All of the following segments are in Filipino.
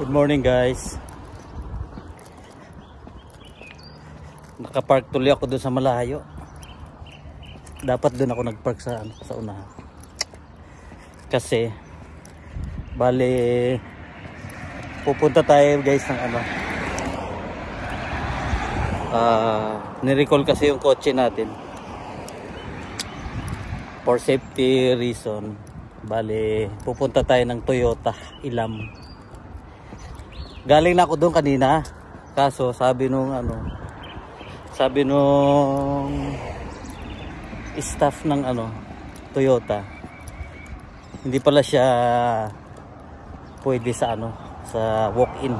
Good morning guys. Nakapark tuloy ako doon sa malayo. Dapat doon ako nagpark sa unahan. Kasi bali pupunta tayo guys ng ni-recall kasi yung kotse natin for safety reason. Bali pupunta tayo ng Toyota Ilam. Galing na ako doon kanina, kaso sabi nung staff ng Toyota, hindi pala siya pwede sa sa walk-in.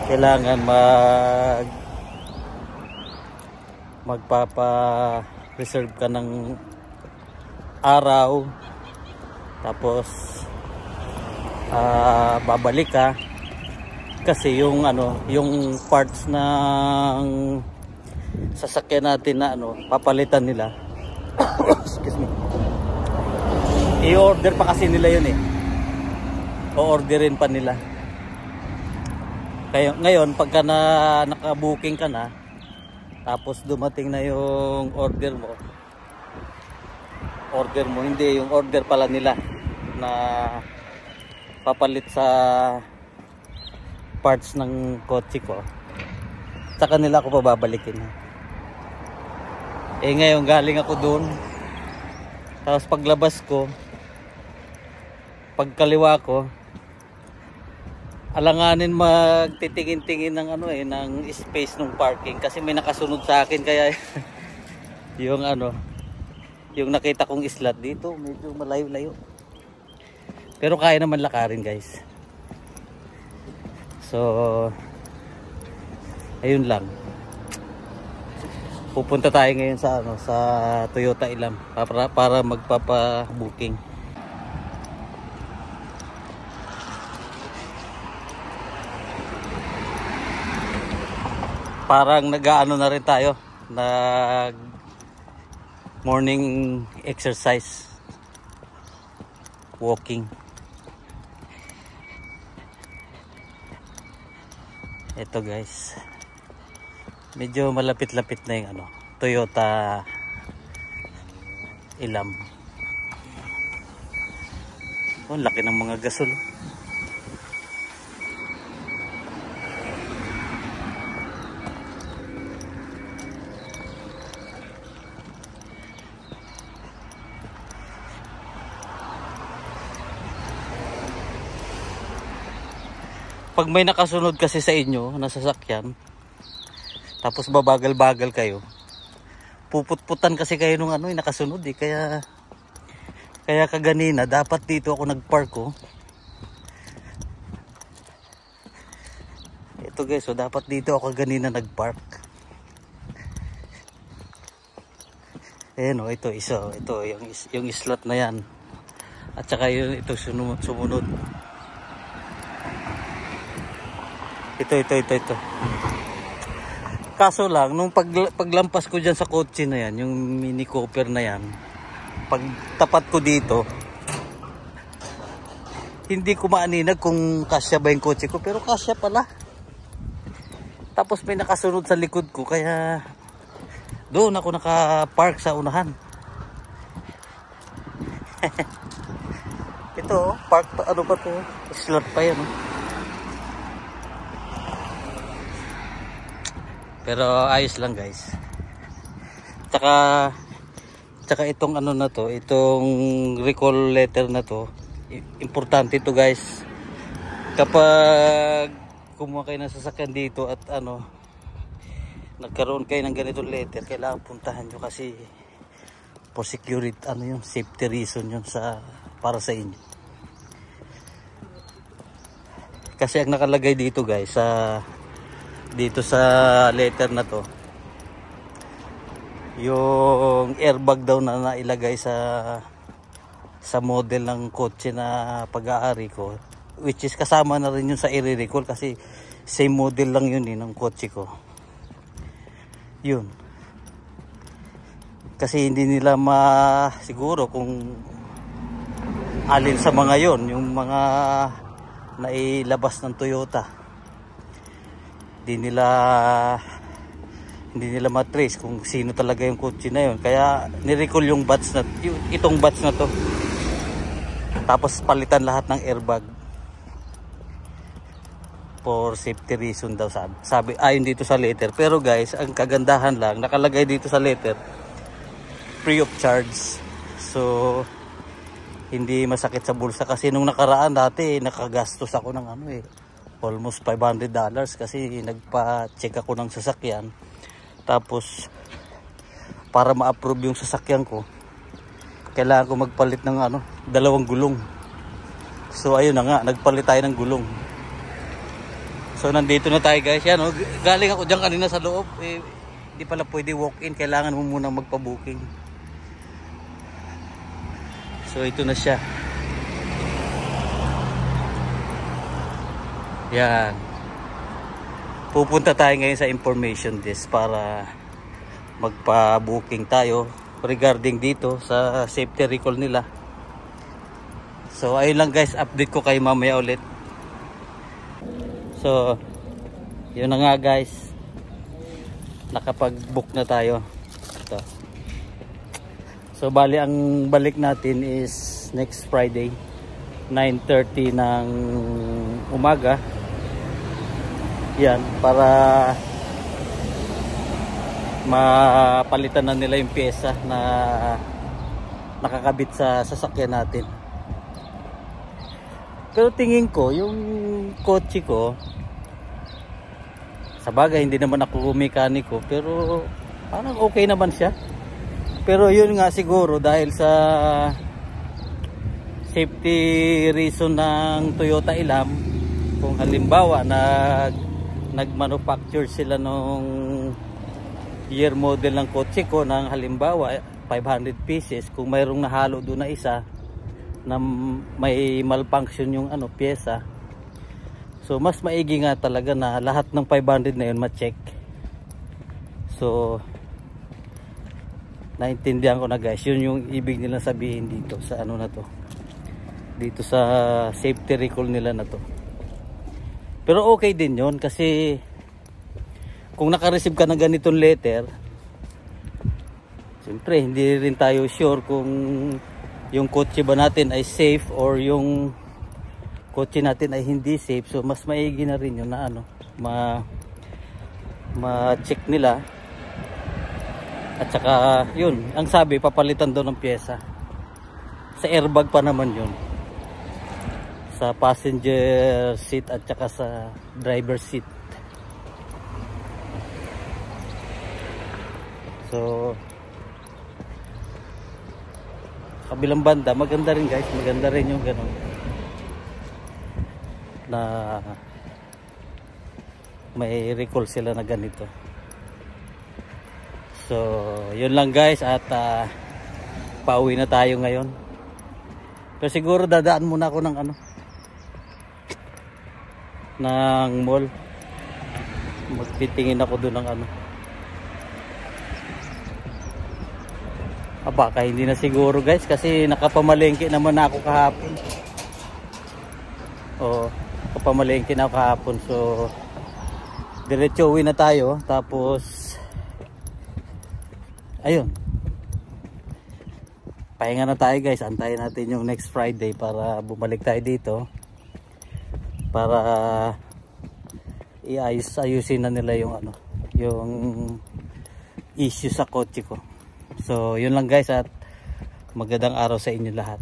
Kailangan magpapa-reserve ka ng araw, tapos babalik ka kasi yung parts ng sasakyan natin na papalitan nila. Excuse me. I-order pa kasi nila yun o-orderin pa nila. Kaya ngayon pagka naka-booking ka na, tapos dumating na yung order mo, hindi yung order pala nila na papalit sa parts ng kotse ko, sa kanila ako pababalikin. Ngayon galing ako doon, tapos paglabas ko, pagkaliwa ko, alanganin magtitingin-tingin ng ng space ng parking kasi may nakasunod sa akin. Kaya yung nakita kong slot dito medyo malayo-layo, pero kaya naman lakarin guys. So ayun lang, pupunta tayo ngayon sa Toyota Ilam para magpapa-booking. Parang nag-aano na rin tayo, nag morning exercise, walking. Ito guys, medyo malapit-lapit na yung Toyota Ilam. Laki ng mga gasol. Pag may nakasunod kasi sa inyo na sasakyan, tapos babagal-bagal kayo, puput-putan kasi kayo nung nakasunod kaya kaganina dapat dito ako nagpark ito guys, so dapat dito ako ganina nagpark. Ito yung slot na yan, at saka ito sumunod. Ito. Kaso lang, nung paglampas ko dyan sa kotse na yan, yung Mini Cooper na yan, pag tapat ko dito, hindi ko maaninag kung kasya ba yung kotse ko, pero kasya pala. Tapos may nakasunod sa likod ko, kaya doon ako nakapark sa unahan. Ito, park pa, pa to? Slot pa yan. Pero ayos lang guys. Tsaka itong na to, itong recall letter na to, importante to guys. Kapag kumuha kayo ng sasakyan dito at nagkaroon kayo ng ganitong letter, kailangan puntahan nyo kasi for security, yung safety reason yun para sa inyo. Kasi ang nakalagay dito guys, dito sa letter na to, yung airbag daw na nailagay sa model ng kotse na pag-aari ko, which is kasama na rin yun sa i-recall kasi same model lang yun ng kotse ko. Yun, kasi hindi nila siguro kung alin sa mga yon, yung mga na ilabas ng Toyota. Hindi nila matrace kung sino talaga yung kotse na yun. Kaya nirecall yung batch na itong batch na to. Tapos palitan lahat ng airbag for safety reason daw, sabi ayon dito sa letter. Pero guys, ang kagandahan lang, nakalagay dito sa letter, free of charge. So hindi masakit sa bulsa, kasi nung nakaraan dati nakagastos ako ng almost $500 kasi nagpa-check ako ng sasakyan. Tapos para ma-approve yung sasakyan ko, kailangan ko magpalit ng 2 gulong. So ayun na nga, nagpalit tayo ng gulong. So nandito na tayo guys. Yan, galing ako dyan kanina sa loob. Hindi pala pwede walk-in, kailangan mo munang magpa-booking. So ito na siya. Yan. Pupunta tayo ngayon sa information desk para magpa-booking tayo regarding dito sa safety recall nila. So ayun lang guys, update ko kayo mamaya ulit. So yun na nga guys, nakapag-book na tayo. Ito. So bali ang balik natin is next Friday 9:30 ng umaga. Yan, para mapalitan na nila yung pyesa na nakakabit sa sasakyan natin. Pero tingin ko yung kotse ko, sa bagay hindi naman ako mekaniko, pero parang okay naman siya. Pero yun nga siguro dahil sa safety reason ng Toyota Elam, kung halimbawa nag-manufacture sila nung year model ng kotse ko ng halimbawa 500 pieces, kung mayroong nahalo doon na isa na may malfunction yung pyesa, so mas maigi nga talaga na lahat ng 500 na yun ma-check. So naintindihan ko na guys, yun yung ibig nila sabihin dito sa na to, dito sa safety recall nila na to. Pero okay din yun, kasi kung naka-receive ka ng ganitong letter, siyempre hindi rin tayo sure kung yung kotse ba natin ay safe or yung kotse natin ay hindi safe. So mas maigi na rin yun na ma-check nila. At saka yun, ang sabi papalitan daw ng pyesa. Sa airbag pa naman yun, sa passenger seat at saka sa driver seat. So kabilang banda maganda rin guys, maganda rin yung gano'n na may recall sila na ganito. So yun lang guys, at pauwi na tayo ngayon. Pero siguro dadaan muna ako ng ng mall, magtitingin ako doon ng baka hindi na siguro guys, kasi nakapamalengke naman na ako kahapon. Nakapamalengke na ako kahapon. So diretso uwi na tayo. Tapos ayun, pahinga na tayo guys. Antayin natin yung next Friday para bumalik tayo dito, para ayusin na nila yung yung issue sa kotse ko. So yun lang guys, at magandang araw sa inyo lahat.